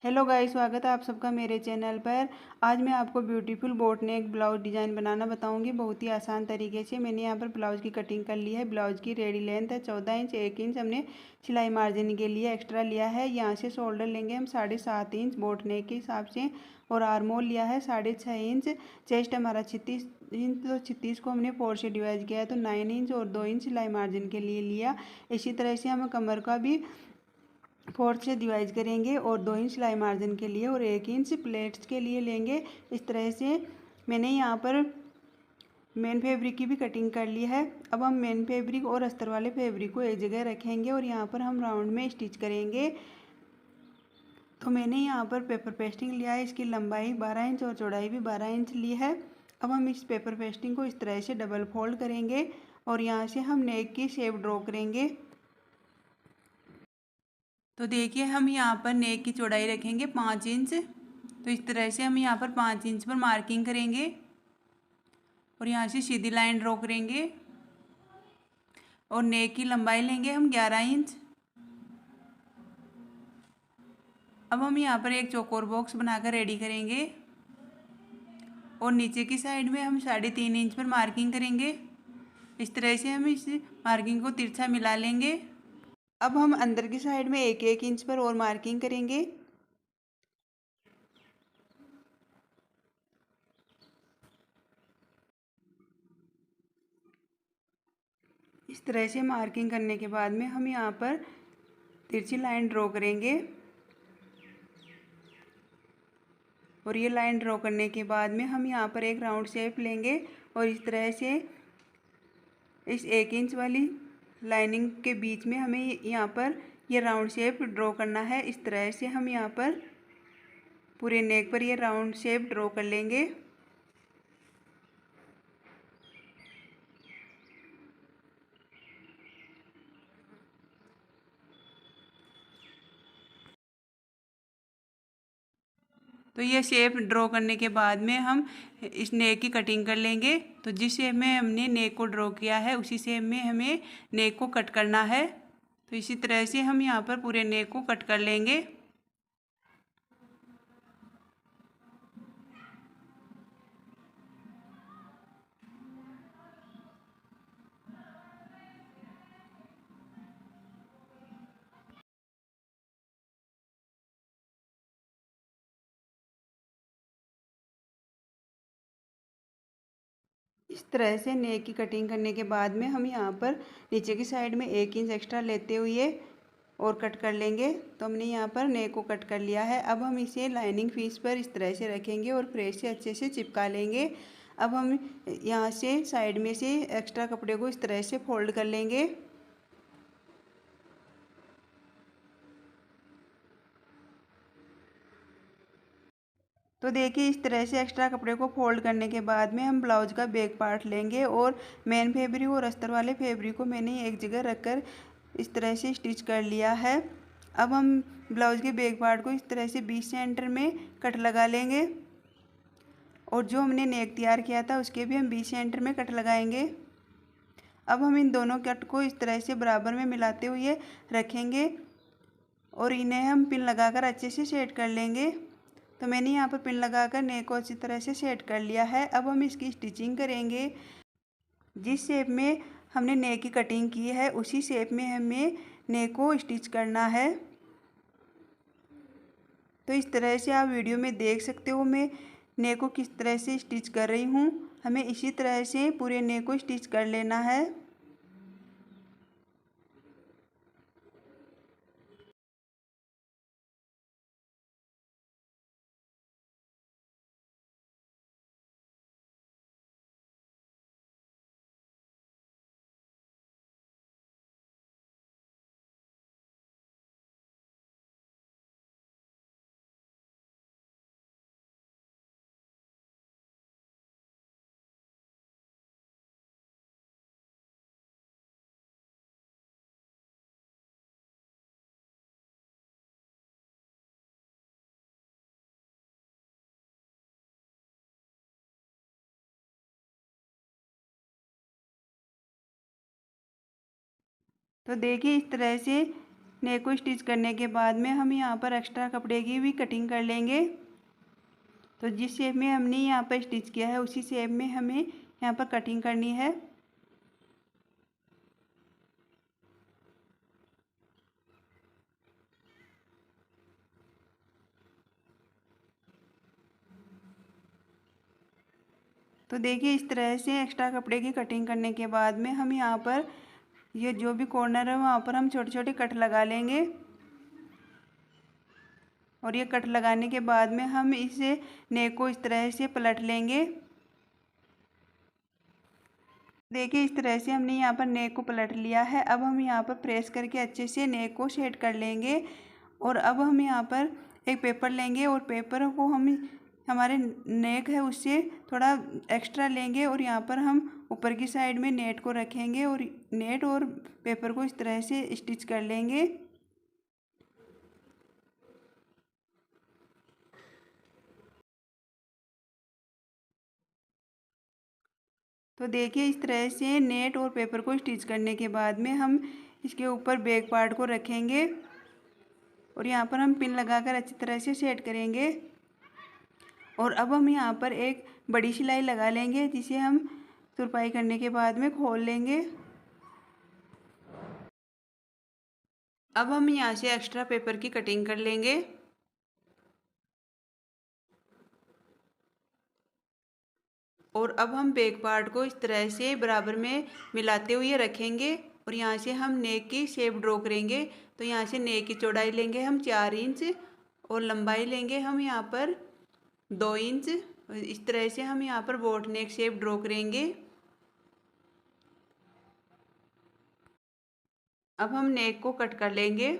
Hello guys, स्वागत है आप सबका मेरे चैनल पर। आज मैं आपको beautiful boat neck blouse design बनाना बताऊंगी। बहुत ही आसान तरीके से मैंने यहाँ पर ब्लाउज की कटिंग कर ली है। ब्लाउज की रेडी लेंथ है 14 इंच। 1 इंच हमने सिलाई मार्जिन के लिए एक्स्ट्रा लिया है। यहाँ से शोल्डर लेंगे हम 7.5 इंच बोट नेक के हिसाब से, और आर्म होल लिया है 6.5 इंच। चेस्ट हमारा 36 इंच, तो 36 को हमने 4 से डिवाइड किया है, तो 9 इंच और 2 इंच सिलाई मार्जिन के लिए लिया। इसी तरह से हम कमर का भी 4 से डिवाइड करेंगे और 2 इंच सिलाई मार्जिन के लिए और 1 इंच प्लेट्स के लिए लेंगे। इस तरह से मैंने यहाँ पर मेन फैब्रिक की भी कटिंग कर ली है। अब हम मेन फैब्रिक और अस्तर वाले फैब्रिक को एक जगह रखेंगे और यहाँ पर हम राउंड में स्टिच करेंगे। तो मैंने यहाँ पर पेपर पेस्टिंग लिया है। इसकी लंबाई 12 इंच और चौड़ाई भी 12 इंच ली है। अब हम इस पेपर पेस्टिंग को इस तरह से डबल फोल्ड करेंगे और यहाँ से हम नेक की शेप ड्रॉ करेंगे। तो देखिए, हम यहाँ पर नेक की चौड़ाई रखेंगे 5 इंच। तो इस तरह से हम यहाँ पर 5 इंच पर मार्किंग करेंगे और यहाँ से सीधी लाइन ड्रॉ करेंगे और नेक की लंबाई लेंगे हम 11 इंच। अब हम यहाँ पर एक चौकोर बॉक्स बनाकर रेडी करेंगे और नीचे की साइड में हम 3.5 इंच पर मार्किंग करेंगे। इस तरह से हम इस मार्किंग को तिरछा मिला लेंगे। अब हम अंदर की साइड में 1-1 इंच पर और मार्किंग करेंगे। इस तरह से मार्किंग करने के बाद में हम यहाँ पर तिरछी लाइन ड्रॉ करेंगे और ये लाइन ड्रॉ करने के बाद में हम यहाँ पर एक राउंड शेप लेंगे और इस तरह से इस 1 इंच वाली लाइनिंग के बीच में हमें यहाँ पर ये राउंड शेप ड्रॉ करना है। इस तरह से हम यहाँ पर पूरे नेक पर ये राउंड शेप ड्रॉ कर लेंगे। तो ये शेप ड्रॉ करने के बाद में हम इस नेक की कटिंग कर लेंगे। तो जिस शेप में हमने नेक को ड्रॉ किया है उसी शेप में हमें नेक को कट करना है। तो इसी तरह से हम यहाँ पर पूरे नेक को कट कर लेंगे। इस तरह से नेक की कटिंग करने के बाद में हम यहाँ पर नीचे की साइड में 1 इंच एक्स्ट्रा लेते हुए और कट कर लेंगे। तो हमने यहाँ पर नेक को कट कर लिया है। अब हम इसे लाइनिंग पीस पर इस तरह से रखेंगे और प्रेस से अच्छे से चिपका लेंगे। अब हम यहाँ से साइड में से एक्स्ट्रा कपड़े को इस तरह से फोल्ड कर लेंगे। तो देखिए, इस तरह से एक्स्ट्रा कपड़े को फोल्ड करने के बाद में हम ब्लाउज का बैक पार्ट लेंगे और मेन फैब्रिक और अस्तर वाले फैब्रिक को मैंने एक जगह रखकर इस तरह से स्टिच कर लिया है। अब हम ब्लाउज के बैक पार्ट को इस तरह से 20 सेंटर में कट लगा लेंगे और जो हमने नेक तैयार किया था उसके भी हम 20 सेंटर में कट लगाएंगे। अब हम इन दोनों कट को इस तरह से बराबर में मिलाते हुए रखेंगे और इन्हें हम पिन लगाकर अच्छे से सेट कर लेंगे। तो मैंने यहाँ पर पिन लगाकर नेक को अच्छी तरह से सेट कर लिया है। अब हम इसकी स्टिचिंग करेंगे। जिस शेप में हमने नेक की कटिंग की है उसी शेप में हमें नेक को स्टिच करना है। तो इस तरह से आप वीडियो में देख सकते हो मैं नेक को किस तरह से स्टिच कर रही हूँ। हमें इसी तरह से पूरे नेक को स्टिच कर लेना है। तो देखिए, इस तरह से नेक को स्टिच करने के बाद में हम यहाँ पर एक्स्ट्रा कपड़े की भी कटिंग कर लेंगे। तो जिस शेप में हमने यहाँ पर स्टिच किया है उसी शेप में हमें यहाँ पर कटिंग करनी है। तो देखिए इस तरह से एक्स्ट्रा कपड़े की कटिंग करने के बाद में हम यहाँ पर ये जो भी कॉर्नर है वहाँ पर हम छोटे छोटे कट लगा लेंगे। और ये कट लगाने के बाद में हम इसे नेक को इस तरह से पलट लेंगे। देखिए इस तरह से हमने यहाँ पर नेक को पलट लिया है। अब हम यहाँ पर प्रेस करके अच्छे से नेक को सेट कर लेंगे। और अब हम यहाँ पर एक पेपर लेंगे और पेपर को हम हमारे नेक है उससे थोड़ा एक्स्ट्रा लेंगे और यहाँ पर हम ऊपर की साइड में नेट को रखेंगे और नेट और पेपर को इस तरह से स्टिच कर लेंगे। तो देखिए इस तरह से नेट और पेपर को स्टिच करने के बाद में हम इसके ऊपर बैक पार्ट को रखेंगे और यहाँ पर हम पिन लगाकर अच्छी तरह से सेट करेंगे। और अब हम यहाँ पर एक बड़ी सिलाई लगा लेंगे जिसे हम तुरपाई करने के बाद में खोल लेंगे। अब हम यहाँ से एक्स्ट्रा पेपर की कटिंग कर लेंगे। और अब हम बैक पार्ट को इस तरह से बराबर में मिलाते हुए रखेंगे और यहाँ से हम नेक की शेप ड्रॉ करेंगे। तो यहाँ से नेक की चौड़ाई लेंगे हम 4 इंच और लंबाई लेंगे हम यहाँ पर 2 इंच। इस तरह से हम यहाँ पर बोट नेक शेप ड्रॉ करेंगे। अब हम नेक को कट कर लेंगे।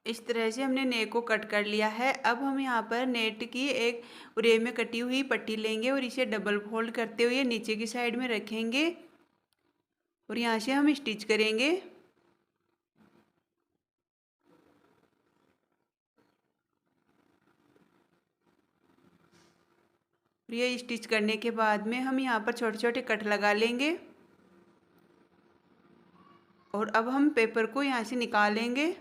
इस तरह से हमने नेक को कट कर लिया है। अब हम यहाँ पर नेट की एक उरे में कटी हुई पट्टी लेंगे और इसे डबल फोल्ड करते हुए नीचे की साइड में रखेंगे और यहाँ से हम स्टिच करेंगे। ये स्टिच करने के बाद में हम यहाँ पर छोटे छोटे कट लगा लेंगे और अब हम पेपर को यहाँ से निकालेंगे।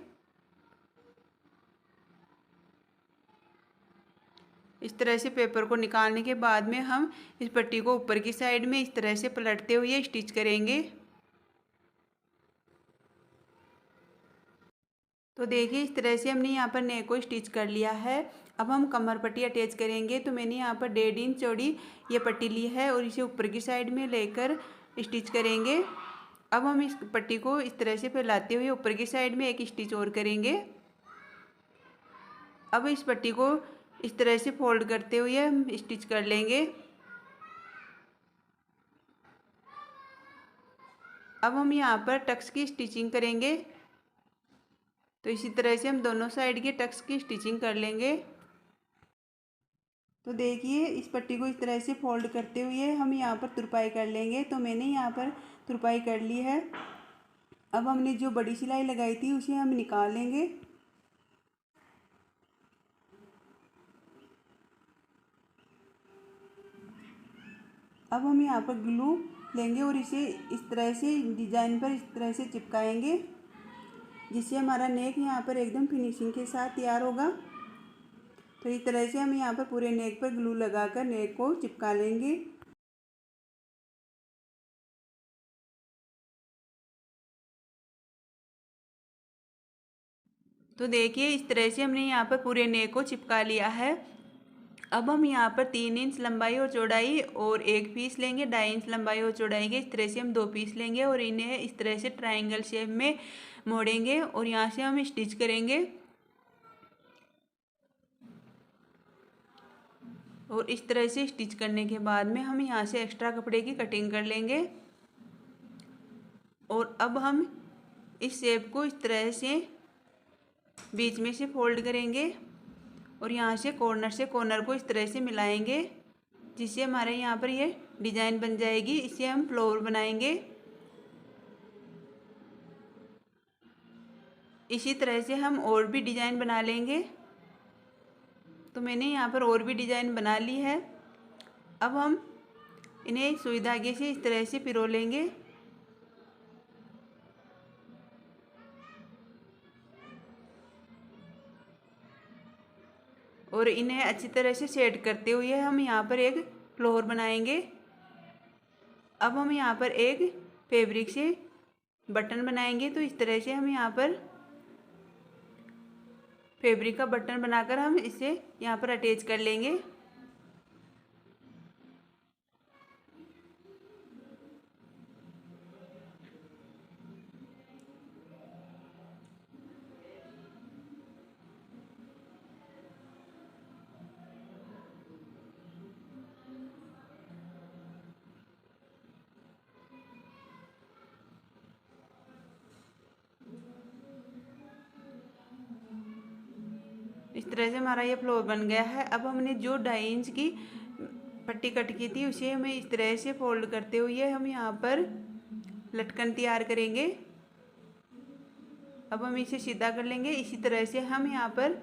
इस तरह से पेपर को निकालने के बाद में हम इस पट्टी को ऊपर की साइड में इस तरह से पलटते हुए स्टिच करेंगे। तो देखिए इस तरह से हमने यहाँ पर नेक को स्टिच कर लिया है। अब हम कमर पट्टी अटैच करेंगे। तो मैंने यहाँ पर 1.5 इंच चौड़ी ये पट्टी ली है और इसे ऊपर की साइड में लेकर स्टिच करेंगे। अब हम इस पट्टी को इस तरह से फैलाते हुए ऊपर की साइड में एक स्टिच और करेंगे। अब इस पट्टी को इस तरह से फोल्ड करते हुए हम स्टिच कर लेंगे। अब हम यहाँ पर टक्स की स्टिचिंग करेंगे। तो इसी तरह से हम दोनों साइड के टक्स की स्टिचिंग कर लेंगे। तो देखिए इस पट्टी को इस तरह से फोल्ड करते हुए हम यहाँ पर तुरपाई कर लेंगे। तो मैंने यहाँ पर तुरपाई कर ली है। अब हमने जो बड़ी सिलाई लगाई थी उसे हम निकाल लेंगे। अब हम यहाँ पर ग्लू लेंगे और इसे इस तरह से डिजाइन पर इस तरह से चिपकाएंगे जिससे हमारा नेक यहाँ पर एकदम फिनिशिंग के साथ तैयार होगा। तो इस तरह से हम यहाँ पर पूरे नेक पर ग्लू लगाकर नेक को चिपका लेंगे। तो देखिए इस तरह से हमने यहाँ पर पूरे नेक को चिपका लिया है। अब हम यहाँ पर 3 इंच लंबाई और चौड़ाई और एक पीस लेंगे, 2.5 इंच लंबाई और चौड़ाई के इस तरह से हम 2 पीस लेंगे और इन्हें इस तरह से ट्रायंगल शेप में मोड़ेंगे और यहाँ से हम स्टिच करेंगे। और इस तरह से स्टिच करने के बाद में हम यहाँ से एक्स्ट्रा कपड़े की कटिंग कर लेंगे। और अब हम इस शेप को इस तरह से बीच में से फोल्ड करेंगे और यहाँ से कॉर्नर को इस तरह से मिलाएंगे जिससे हमारे यहाँ पर ये डिजाइन बन जाएगी। इसे हम फ्लोर बनाएंगे। इसी तरह से हम और भी डिजाइन बना लेंगे। तो मैंने यहाँ पर और भी डिजाइन बना ली है। अब हम इन्हें सुई धागे से इस तरह से पिरो लेंगे। और इन्हें अच्छी तरह से सेट करते हुए हम यहाँ पर एक फ्लोर बनाएंगे। अब हम यहाँ पर एक फैब्रिक से बटन बनाएंगे। तो इस तरह से हम यहाँ पर फैब्रिक का बटन बनाकर हम इसे यहाँ पर अटैच कर लेंगे। इस तरह से हमारा ये फ्लोर बन गया है। अब हमने जो 2.5 इंच की पट्टी कट की थी उसे हमें इस तरह से फोल्ड करते हुए हम यहाँ पर लटकन तैयार करेंगे। अब हम इसे सीधा कर लेंगे। इसी तरह से हम यहाँ पर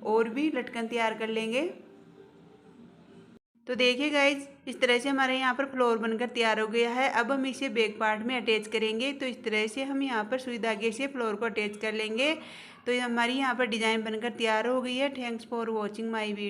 और भी लटकन तैयार कर लेंगे। तो देखिए गाइज, इस तरह से हमारे यहाँ पर फ्लोर बनकर तैयार हो गया है। अब हम इसे बैक पार्ट में अटैच करेंगे। तो इस तरह से हम यहाँ पर सुई धागे से फ्लोर को अटैच कर लेंगे। तो हमारी यहाँ पर डिज़ाइन बनकर तैयार हो गई है। Thanks for watching my video.